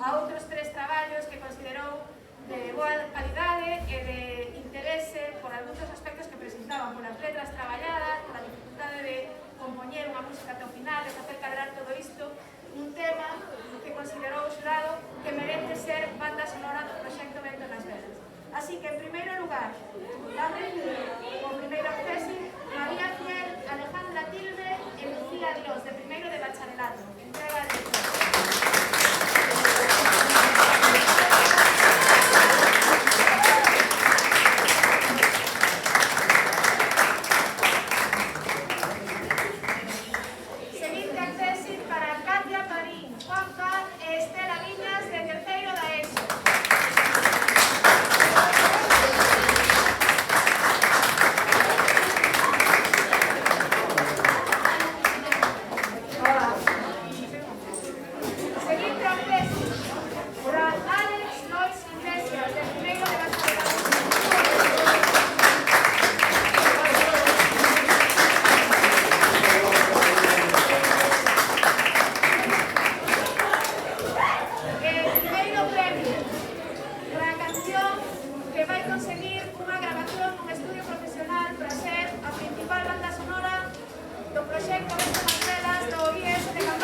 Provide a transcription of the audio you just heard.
a outros 3 traballos que considerou de boa calidade e de interese por algúns dos aspectos que presentaban, polas letras traballadas, pola dificultade de compoñer unha música ata o final, de facer cadrar todo isto, un tema que considerou o xurado que merece ser banda sonora do proxecto Vento nas Velas. Así que, en primeiro lugar, dame o primeiro accesi María Fiel, Alejandra Tilbe e Lucía Dios, de primeiro de bacharelato. Entrega de seguinte accesi para Katia Parín, Juan Paz e Estela Viñas, de terceiro da ESO. Seguinte accesi para Alex Lois Iglesias, de primeiro de bacharelato. Primeiro premio para a canción que vai conseguir unha grabación nun estudio profesional para ser a principal banda sonora do proxecto Vento nas Velas do IES de Campo